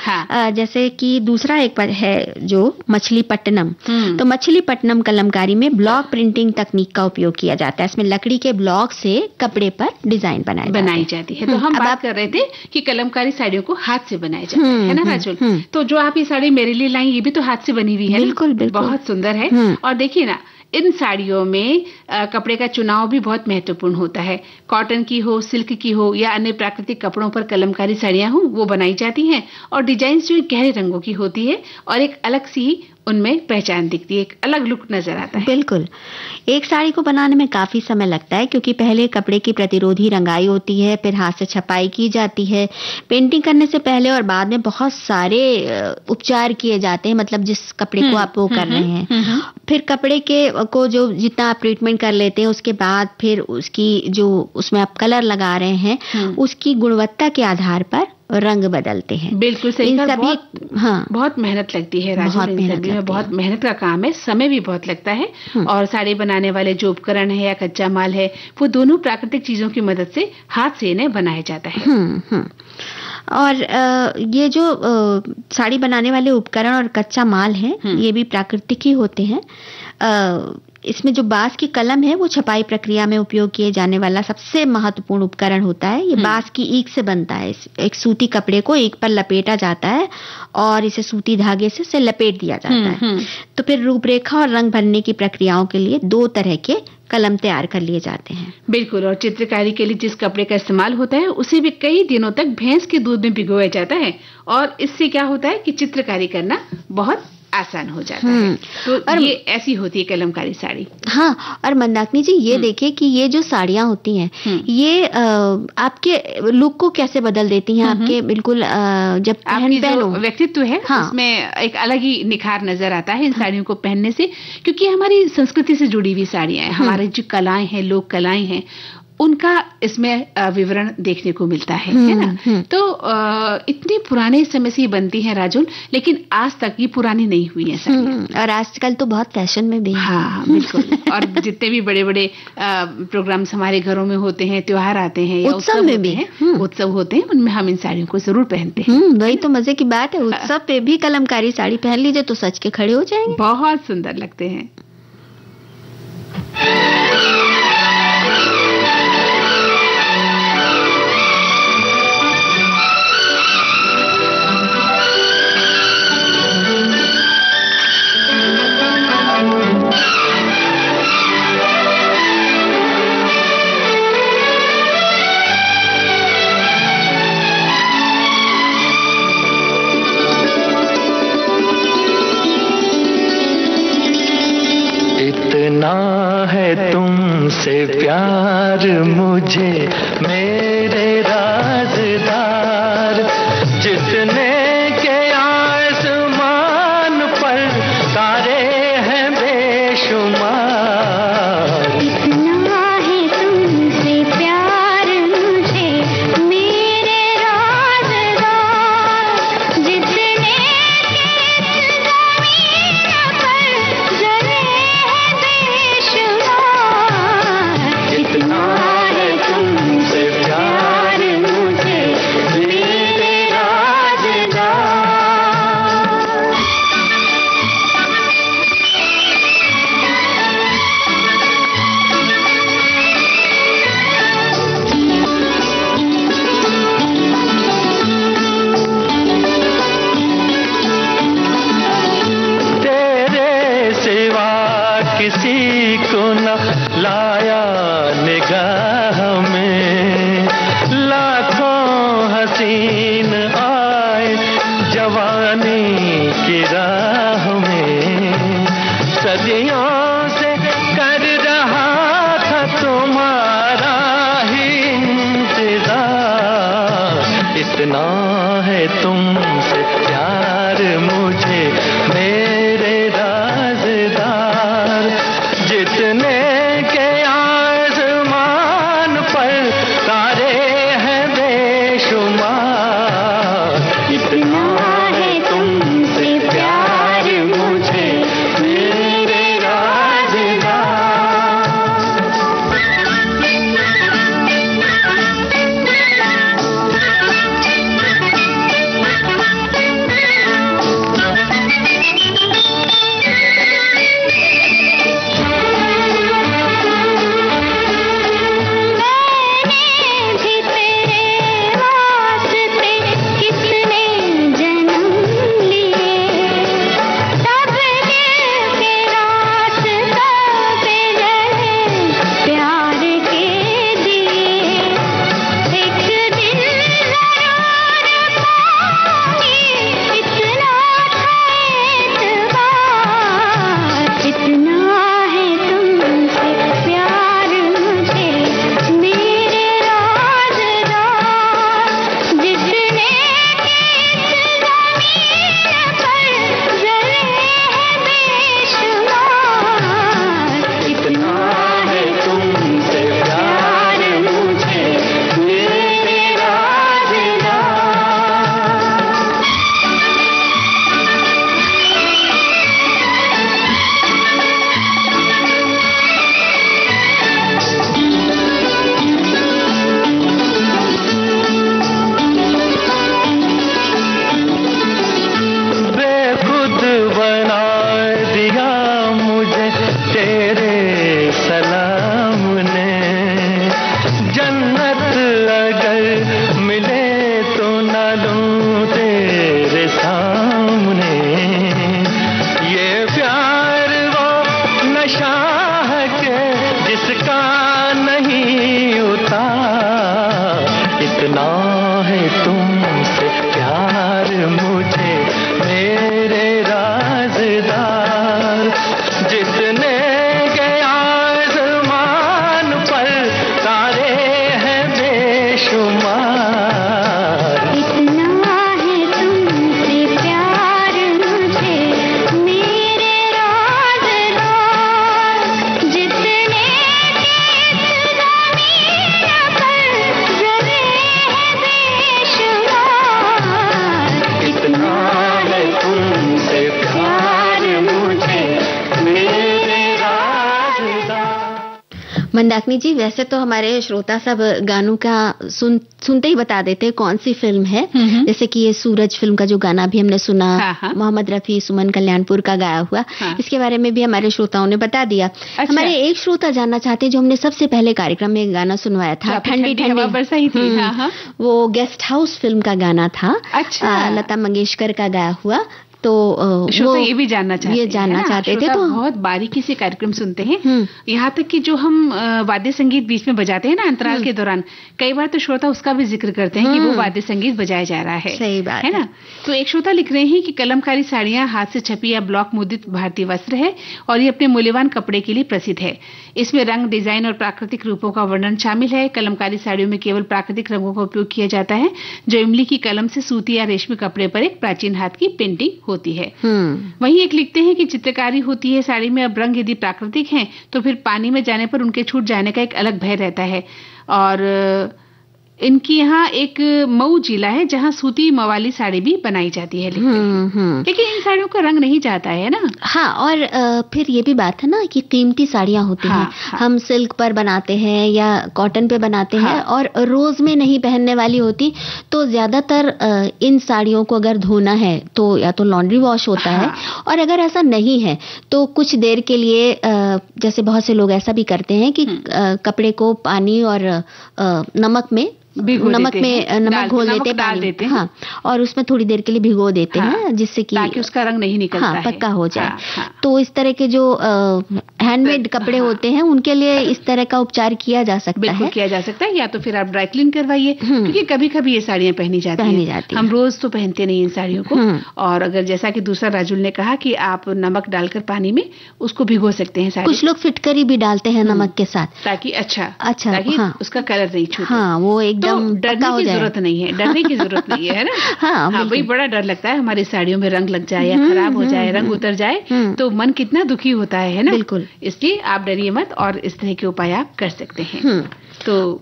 जैसे कि दूसरा एक है जो मछलीपट्टनम। तो मछलीपट्टनम कलमकारी में ब्लॉक प्रिंटिंग तकनीक का उपयोग किया जाता है। इसमें लकड़ी के ब्लॉक से कपड़े पर डिजाइन बनाई जाती है। तो हम बात कर रहे थे कि कलमकारी साड़ियों को हाथ से बनाया जाता है ना राजुल? तो जो आप ये साड़ी मेरे लिए लाई ये भी तो हाथ से बनी हुई है। बिल्कुल बिल्कुल, बहुत सुंदर है। और देखिए ना, इन साड़ियों में कपड़े का चुनाव भी बहुत महत्वपूर्ण होता है। कॉटन की हो, सिल्क की हो या अन्य प्राकृतिक कपड़ों पर कलमकारी साड़ियां हो वो बनाई जाती हैं और डिजाइन जो गहरे रंगों की होती है और एक अलग सी उनमें पहचान दिखती है, एक अलग लुक नजर आता है। बिल्कुल। एक साड़ी को बनाने में काफी समय लगता है क्योंकि पहले कपड़े की प्रतिरोधी रंगाई होती है, फिर हाथ से छपाई की जाती है। पेंटिंग करने से पहले और बाद में बहुत सारे उपचार किए जाते हैं, मतलब जिस कपड़े को आप वो कर रहे हैं। फिर कपड़े को जो जितना आप ट्रीटमेंट कर लेते हैं उसके बाद फिर उसकी जो उसमें आप कलर लगा रहे हैं उसकी गुणवत्ता के आधार पर रंग बदलते हैं। बिल्कुल सही। बहुत मेहनत लगती है राजू, इन सभी में बहुत मेहनत का काम है, समय भी बहुत लगता है। और साड़ी बनाने वाले जो उपकरण है या कच्चा माल है वो दोनों प्राकृतिक चीजों की मदद से हाथ से इन्हें बनाया जाता है। और ये जो साड़ी बनाने वाले उपकरण और कच्चा माल है ये भी प्राकृतिक ही होते हैं। इसमें जो बांस की कलम है वो छपाई प्रक्रिया में उपयोग किए जाने वाला सबसे महत्वपूर्ण उपकरण होता है। ये बांस की ईख से बनता है। एक सूती कपड़े को ईख पर लपेटा जाता है और इसे सूती धागे से लपेट दिया जाता है। तो फिर रूपरेखा और रंग भरने की प्रक्रियाओं के लिए 2 तरह के कलम तैयार कर लिए जाते हैं। बिल्कुल। और चित्रकारी के लिए जिस कपड़े का इस्तेमाल होता है उसे भी कई दिनों तक भैंस के दूध में भिगोया जाता है और इससे क्या होता है कि चित्रकारी करना बहुत आसान हो जाता है। तो और ये ऐसी होती है कलमकारी साड़ी। हाँ, और मंदाकिनी जी ये देखिए कि ये जो साड़ियाँ होती हैं ये आपके लुक को कैसे बदल देती हैं। आपके बिल्कुल जब पहनो व्यक्तित्व है उसमें एक अलग ही निखार नजर आता है इन साड़ियों को पहनने से, क्योंकि हमारी संस्कृति से जुड़ी हुई साड़ियाँ हैं, हमारी जो कलाएं हैं, लोक कलाएं हैं, उनका इसमें विवरण देखने को मिलता है ना। तो इतने पुराने समय से ये बनती है राजुल, लेकिन आज तक ये पुरानी नहीं हुई है साड़ियाँ। और आजकल तो बहुत फैशन में भी है। हाँ बिल्कुल। और जितने भी बड़े बड़े प्रोग्राम्स हमारे घरों में होते हैं, त्योहार आते हैं या उत्सव में भी उत्सव होते हैं, उनमें हम इन साड़ियों को जरूर पहनते हैं। वही तो मजे की बात है। उत्सव पे भी कलमकारी साड़ी पहन लीजिए तो सच के खड़े हो जाएंगे। बहुत सुंदर लगते हैं। इतना है तुमसे प्यार मुझे मेरे राज़दार, जितने के आसमान पर तारे हैं बेशुमार। इतना है तुमसे प्यार मुझे मेरे राज़दार, जितने किसी को न लाया निगाह में, लाखों हसीन आए जवानी की राह में, सदियों से कर रहा था तुम्हारा ही इंतजार। इस इतना है तुमसे प्यार मुझे मेरे राज़दार, जितने के आसमान पर तारे हैं बेशुमार, इतना है तुमसे प्यार मुझे मेरे मंदाकिनी जी, वैसे तो हमारे श्रोता सब गानों का सुनते ही बता देते हैं कौन सी फिल्म है। जैसे कि ये सूरज फिल्म का जो गाना भी हमने सुना, मोहम्मद रफी सुमन कल्याणपुर का गाया हुआ, इसके बारे में भी हमारे श्रोताओं ने बता दिया। अच्छा। हमारे एक श्रोता जानना चाहते हैं, जो हमने सबसे पहले कार्यक्रम में गाना सुनवाया था, ठंडी ठंडी बरसाई थी, वो गेस्ट हाउस फिल्म का गाना था। अच्छा। लता मंगेशकर का गाया हुआ। तो वो ये भी जानना चाहते थे। तो बहुत बारीकी से कार्यक्रम सुनते हैं। यहाँ तक कि जो हम वाद्य संगीत बीच में बजाते हैं ना अंतराल के दौरान, कई बार तो श्रोता उसका भी जिक्र करते हैं कि वो वाद्य संगीत बजाया जा रहा है। सही बात है ना। तो एक श्रोता लिख रहे हैं कि कलमकारी साड़ियां हाथ से छपी या ब्लॉक मुद्रित भारतीय वस्त्र है और ये अपने मूल्यवान कपड़े के लिए प्रसिद्ध है। इसमें रंग, डिजाइन और प्राकृतिक रूपों का वर्णन शामिल है। कलमकारी साड़ियों में केवल प्राकृतिक रंगों का उपयोग किया जाता है, जो इमली की कलम से सूती या रेशमी कपड़े पर एक प्राचीन हाथ की पेंटिंग होती है। वहीं एक लिखते हैं कि चित्रकारी होती है साड़ी में। अब रंग यदि प्राकृतिक हैं तो फिर पानी में जाने पर उनके छूट जाने का एक अलग भय रहता है। और इनकी यहाँ एक मऊ जिला है जहाँ सूती मवाली साड़ी भी बनाई जाती है, लेकिन इन साड़ियों का रंग नहीं जाता है ना। हाँ, और फिर ये भी बात है ना कि कीमती साड़ियाँ होती हैं। हम सिल्क पर बनाते हैं या कॉटन पे बनाते हैं और रोज में नहीं पहनने वाली होती। तो ज्यादातर इन साड़ियों को अगर धोना है तो या तो लॉन्ड्री वॉश होता है, और अगर ऐसा नहीं है तो कुछ देर के लिए जैसे बहुत से लोग ऐसा भी करते हैं कि कपड़े को पानी और नमक में नमक घोल देते हैं, डाल देते हैं। हाँ, और उसमें थोड़ी देर के लिए भिगो देते हैं, जिससे कि ताकि उसका रंग नहीं निकलता है, पक्का हो जाए। तो इस तरह के जो हैंडमेड कपड़े होते हैं उनके लिए इस तरह का उपचार किया जा सकता है। किया जा सकता है, या तो फिर आप ड्राई क्लीन करवाइए, क्योंकि कभी कभी ये साड़ियाँ पहनी जाती हैं। हम रोज तो पहनते नहीं इन साड़ियों को। और अगर जैसा कि दूसरा राजुल ने कहा कि आप नमक डालकर पानी में उसको भिगो सकते हैं। कुछ लोग फिटकरी भी डालते हैं नमक के साथ, ताकि अच्छा ताकि उसका कलर नहीं छूटे। हाँ, वो एक एकदम डरने की जरूरत नहीं है, डरने की जरूरत नहीं है ना। हाँ भाई बड़ा डर लगता है हमारी साड़ियों में रंग लग जाए या खराब हो जाए, रंग उतर जाए तो मन कितना दुखी होता है ना। बिल्कुल। इसलिए आप डरिए मत और इस तरह के उपाय आप कर सकते हैं। तो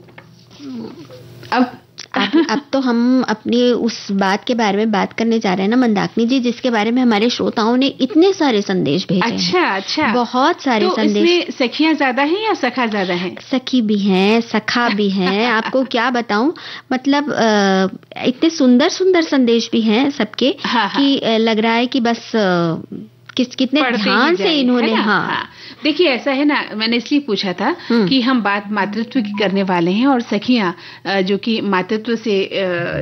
अब तो हम अपनी उस बात के बारे में बात करने जा रहे हैं ना मंदाकिनी जी, जिसके बारे में हमारे श्रोताओं ने इतने सारे संदेश भेजे हैं। अच्छा, बहुत सारे तो संदेश। इसमें सखियां ज्यादा हैं या सखा ज्यादा हैं? सखी भी हैं, सखा भी हैं। आपको क्या बताऊं, मतलब इतने सुंदर सुंदर संदेश भी हैं सबके कि लग रहा है कि बस कितने ध्यान से इन्होंने। हाँ देखिए ऐसा है ना, मैंने इसलिए पूछा था कि हम बात मातृत्व की करने वाले हैं और सखियां जो कि मातृत्व से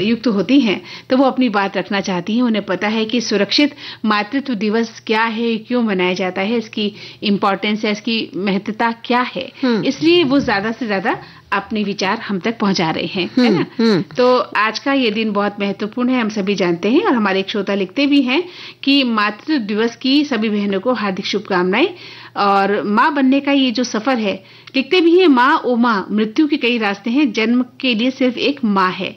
युक्त होती हैं तो वो अपनी बात रखना चाहती हैं। उन्हें पता है कि सुरक्षित मातृत्व दिवस क्या है, क्यों मनाया जाता है, इसकी इम्पोर्टेंस है, इसकी महत्वता क्या है, इसलिए वो ज्यादा से ज्यादा अपने विचार हम तक पहुंचा रहे हैं, है ना। तो आज का ये दिन बहुत महत्वपूर्ण है, हम सभी जानते हैं। और हमारे एक श्रोता लिखते भी हैं कि मातृत्व दिवस की सभी बहनों को हार्दिक शुभकामनाएं। और माँ बनने का ये जो सफर है, लिखते भी है माँ ओ माँ, मृत्यु के कई रास्ते हैं, जन्म के लिए सिर्फ एक माँ है।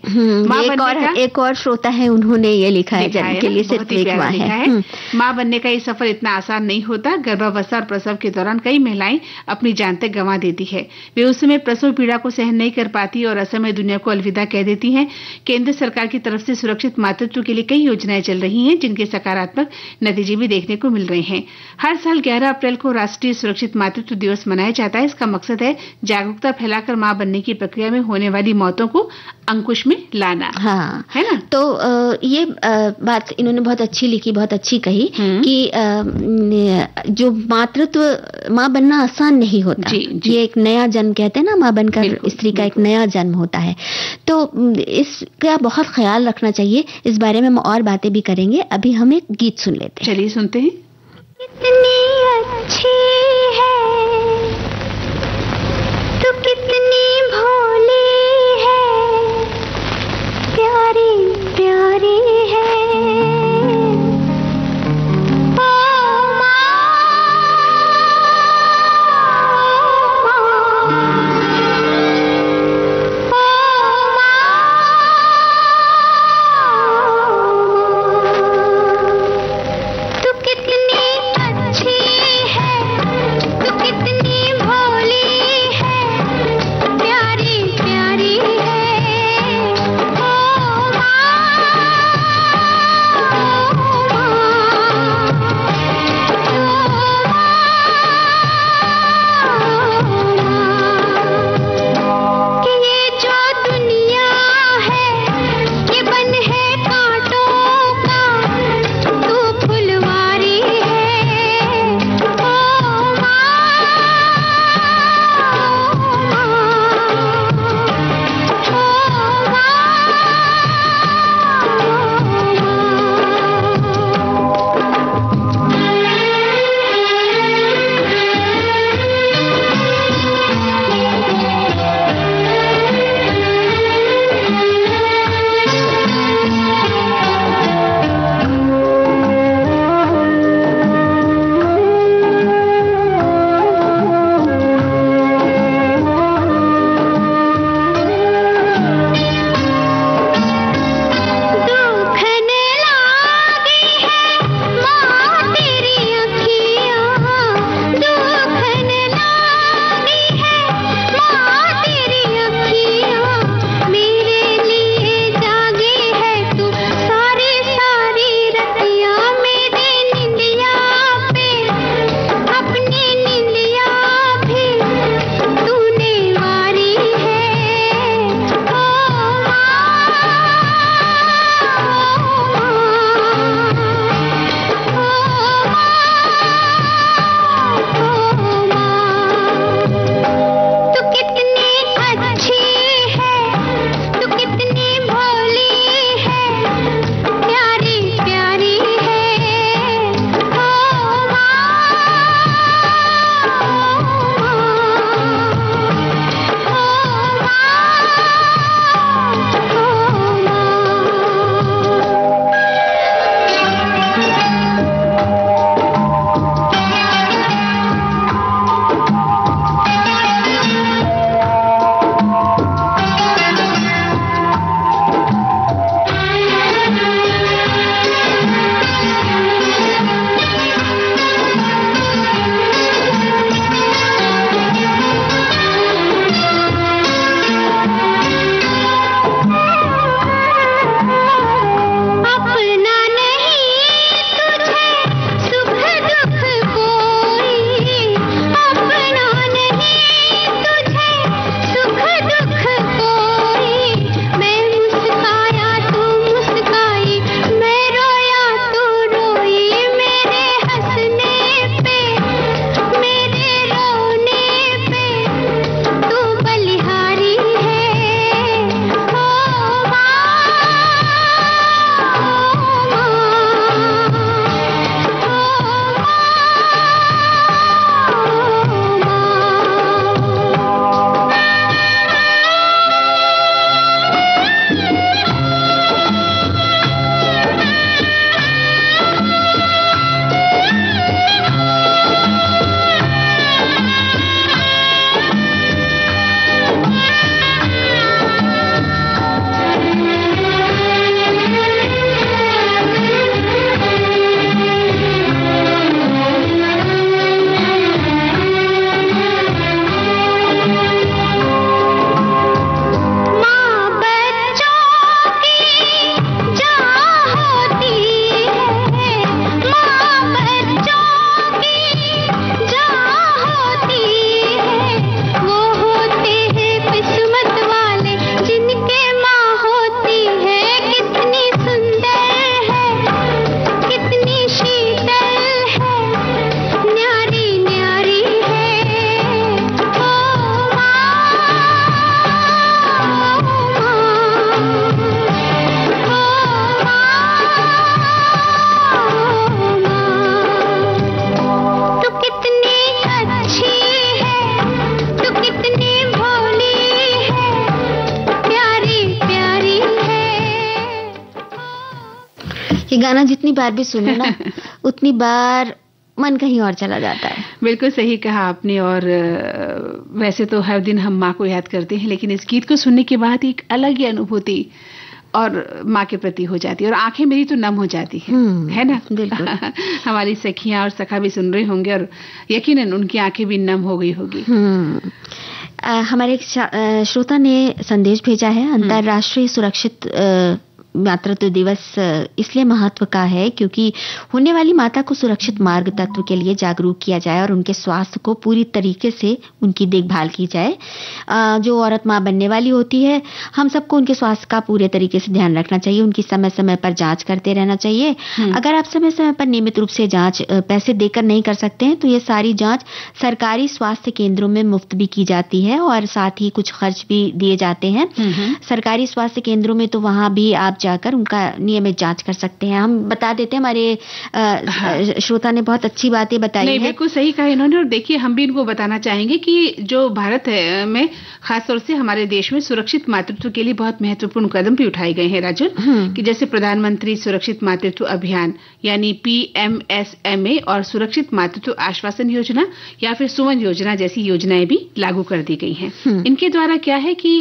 एक और श्रोता है, उन्होंने ये लिखा है जन्म के लिए सिर्फ एक माँ है। माँ बनने का ये सफर इतना आसान नहीं होता। गर्भावस्था और प्रसव के दौरान कई महिलाएं अपनी जान तक गंवा देती है। वे उस समय प्रसव पीड़ा को सहन नहीं कर पाती और असमय दुनिया को अलविदा कह देती हैं। केंद्र सरकार की तरफ से सुरक्षित मातृत्व के लिए कई योजनाएं चल रही हैं, जिनके सकारात्मक नतीजे भी देखने को मिल रहे हैं। हर साल 11 अप्रैल को राष्ट्रीय सुरक्षित मातृत्व दिवस मनाया जाता है। इसका मकसद है जागरूकता फैलाकर मां बनने की प्रक्रिया में होने वाली मौतों को अंकुश में लाना। हाँ, है ना। तो ये बात इन्होंने बहुत अच्छी लिखी, बहुत अच्छी कही कि जो मातृत्व, मां बनना आसान नहीं होता। ये एक नया जन्म कहते हैं ना, मां बनकर स्त्री का एक नया जन्म होता है। तो इसका बहुत ख्याल रखना चाहिए। इस बारे में हम और बातें भी करेंगे। अभी हम एक गीत सुन लेते हैं। चलिए सुनते हैं। कितनी अच्छी है तू, कितनी भोली है, प्यारी प्यारी है। Oh ये गाना जितनी बार भी सुनो ना उतनी बार मन कहीं और चला जाता है। बिल्कुल सही कहा आपने। और वैसे तो हर दिन हम माँ को याद करते हैं, लेकिन इस गीत को सुनने के बाद एक अलग ही अनुभूति और माँ के प्रति हो जाती है और आंखें मेरी तो नम हो जाती है ना? बिल्कुल। हमारी सखियां और सखा भी सुन रहे होंगे और यकीनन उनकी आंखें भी नम हो गई होगी। हमारे एक श्रोता ने संदेश भेजा है। अंतर्राष्ट्रीय सुरक्षित मातृत्व दिवस इसलिए महत्व का है क्योंकि होने वाली माता को सुरक्षित मार्ग तत्व के लिए जागरूक किया जाए और उनके स्वास्थ्य को पूरी तरीके से उनकी देखभाल की जाए। जो औरत माँ बनने वाली होती है, हम सबको उनके स्वास्थ्य का पूरे तरीके से ध्यान रखना चाहिए। उनकी समय समय पर जांच करते रहना चाहिए। अगर आप समय समय पर नियमित रूप से जांच पैसे देकर नहीं कर सकते हैं तो ये सारी जांच सरकारी स्वास्थ्य केंद्रों में मुफ्त भी की जाती है और साथ ही कुछ खर्च भी दिए जाते हैं। सरकारी स्वास्थ्य केंद्रों में तो वहां भी आप जाकर उनका नियमित जांच कर सकते हैं। हम बता देते हैं, हमारे श्रोता ने बहुत अच्छी बातें बताई है। बिल्कुल सही कहा इन्होंने। और देखिए, हम भी इनको बताना चाहेंगे कि जो भारत है में खासतौर से हमारे देश में सुरक्षित मातृत्व के लिए बहुत महत्वपूर्ण कदम भी उठाए गए हैं राजन, कि जैसे प्रधानमंत्री सुरक्षित मातृत्व अभियान यानी PMSMA और सुरक्षित मातृत्व आश्वासन योजना या फिर सुमन योजना जैसी योजनाएं भी लागू कर दी गई हैं। इनके द्वारा क्या है कि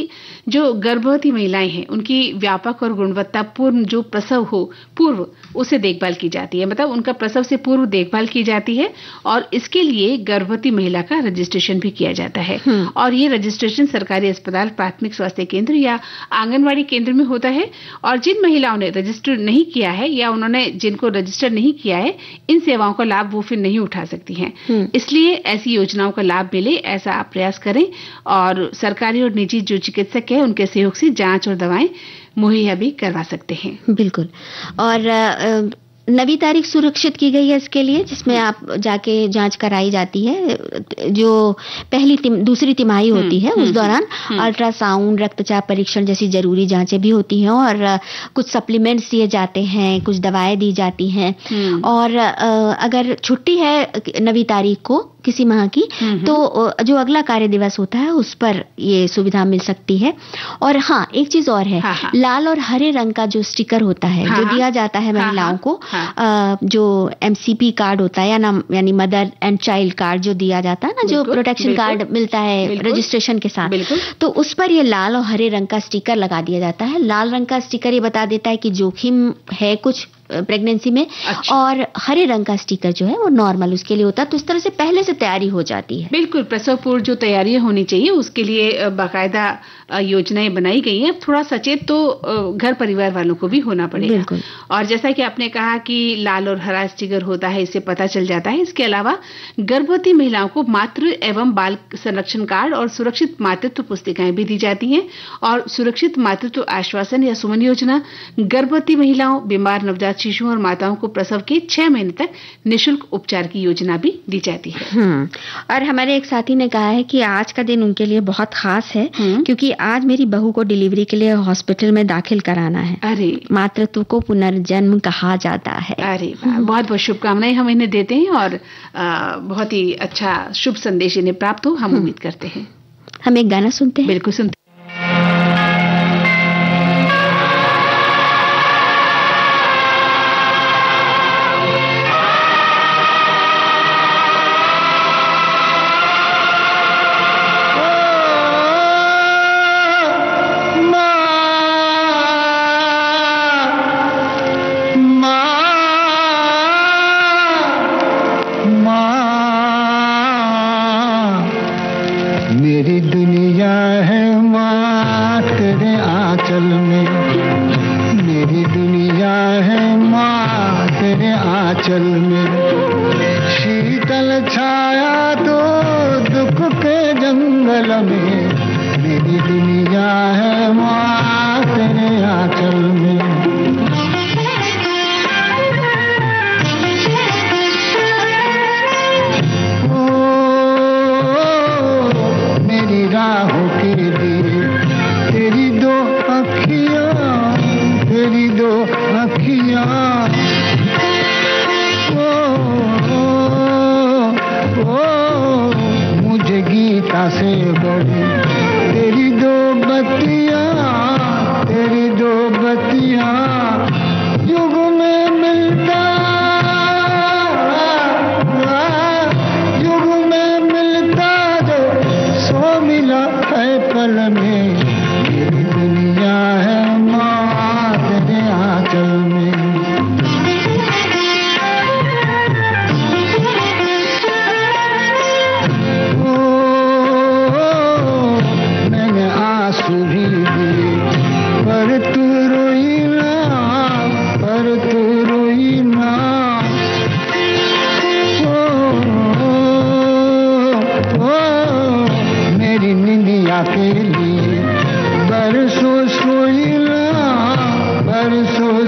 जो गर्भवती महिलाएं हैं उनकी व्यापक और गुणवत्तापूर्ण जो प्रसव हो पूर्व उसे देखभाल की जाती है। मतलब उनका प्रसव से पूर्व देखभाल की जाती है और इसके लिए गर्भवती महिला का रजिस्ट्रेशन भी किया जाता है। और ये रजिस्ट्रेशन सरकारी अस्पताल, प्राथमिक स्वास्थ्य केंद्र या आंगनवाड़ी केंद्र में होता है। और जिन महिलाओं ने रजिस्टर नहीं किया है या उन्होंने जिनको रजिस्टर नहीं किया है, इन सेवाओं का लाभ वो फिर नहीं उठा सकती हैं। इसलिए ऐसी योजनाओं का लाभ मिले ऐसा आप प्रयास करें और सरकारी और निजी जो चिकित्सक है उनके सहयोग से जांच और दवाएं मुहैया भी करवा सकते हैं। बिल्कुल। और नवी तारीख सुरक्षित की गई है इसके लिए, जिसमें आप जाके जांच कराई जाती है। जो दूसरी तिमाही होती है उस दौरान अल्ट्रासाउंड, रक्तचाप परीक्षण जैसी जरूरी जांचें भी होती हैं और कुछ सप्लीमेंट्स दिए जाते हैं, कुछ दवाएं दी जाती हैं। और अगर छुट्टी है नवी तारीख को किसी माह की तो जो अगला कार्य दिवस होता है उस पर ये सुविधा मिल सकती है। और हाँ, एक चीज और है, लाल और हरे रंग का जो स्टिकर होता है जो दिया जाता है महिलाओं को, जो MCP कार्ड होता है यानी मदर एंड चाइल्ड कार्ड जो दिया जाता है ना, जो प्रोटेक्शन कार्ड मिलता है रजिस्ट्रेशन के साथ, तो उस पर ये लाल और हरे रंग का स्टिकर लगा दिया जाता है। लाल रंग का स्टिकर ये बता देता है कि जोखिम है कुछ प्रेगनेंसी में। अच्छा। और हरे रंग का स्टिकर जो है वो नॉर्मल उसके लिए होता है। तो इस तरह से पहले से तैयारी हो जाती है। बिल्कुल, प्रसव पूर्व जो तैयारियां होनी चाहिए उसके लिए बाकायदा योजनाएं बनाई गई हैं। थोड़ा सचेत तो घर परिवार वालों को भी होना पड़ेगा। बिल्कुल। और जैसा कि आपने कहा कि लाल और हरा स्टिकर होता है, इससे पता चल जाता है। इसके अलावा गर्भवती महिलाओं को मातृ एवं बाल संरक्षण कार्ड और सुरक्षित मातृत्व पुस्तिकाएं भी दी जाती हैं। और सुरक्षित मातृत्व आश्वासन या सुमन योजना गर्भवती महिलाओं, बीमार नवजात शिशुओं और माताओं को प्रसव के 6 महीने तक निःशुल्क उपचार की योजना भी दी जाती है। और हमारे एक साथी ने कहा है कि आज का दिन उनके लिए बहुत खास है क्योंकि आज मेरी बहू को डिलीवरी के लिए हॉस्पिटल में दाखिल कराना है। अरे, मातृत्व को पुनर्जन्म कहा जाता है। अरे बहुत बहुत शुभकामनाएं हम इन्हें देते हैं और बहुत ही अच्छा शुभ संदेश इन्हें प्राप्त हो, हम उम्मीद करते हैं। हम एक गाना सुनते हैं। बिल्कुल सुनते हैं। मेरी दुनिया है माँ तेरे आंचल में, मेरी दुनिया है माँ तेरे आंचल में। शीतल छाया तो दुख के जंगल में, मेरी दुनिया है माँ तेरे आंचल में। राहों के लिए तेरी दो अखियाँ, तेरी दो अखियाँ। मुझे गीता से बड़ी तेरी दो बत्तियाँ, तेरी दो बत्तियाँ। युग में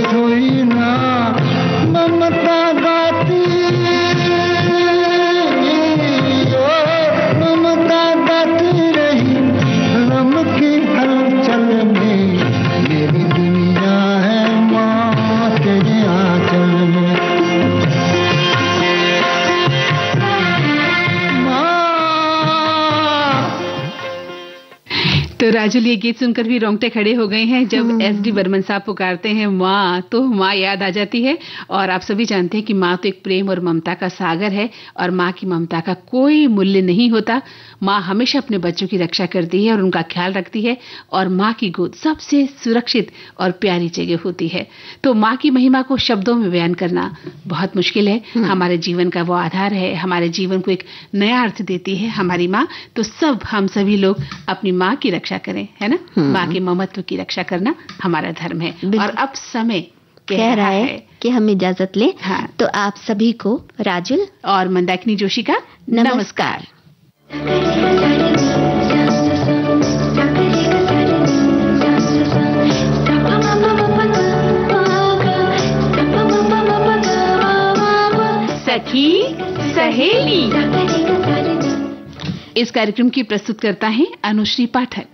सोई ना ममता गाती, ममता गाती रही रम की हलचल में, मेरी दुनिया है माँ तेरे आंचल में। तो राजुल, ये गीत सुनकर भी रोंगटे खड़े हो गए हैं। जब एस.डी. बर्मन साहब पुकारते हैं माँ, तो माँ याद आ जाती है। और आप सभी जानते हैं कि माँ तो एक प्रेम और ममता का सागर है, और माँ की ममता का कोई मूल्य नहीं होता। माँ हमेशा अपने बच्चों की रक्षा करती है और उनका ख्याल रखती है, और माँ की गोद सबसे सुरक्षित और प्यारी जगह होती है। तो माँ की महिमा को शब्दों में बयान करना बहुत मुश्किल है। हमारे जीवन का वो आधार है, हमारे जीवन को एक नया अर्थ देती है हमारी माँ। तो हम सभी लोग अपनी माँ की रक्षा करें, है ना। माँ के ममत्व की रक्षा करना हमारा धर्म है। और अब समय कह रहा है कि हम इजाजत लें। हाँ। तो आप सभी को राजुल और मंदाकिनी जोशी का नमस्कार। सखी सहेली, इस कार्यक्रम की प्रस्तुत करता है अनुश्री पाठक।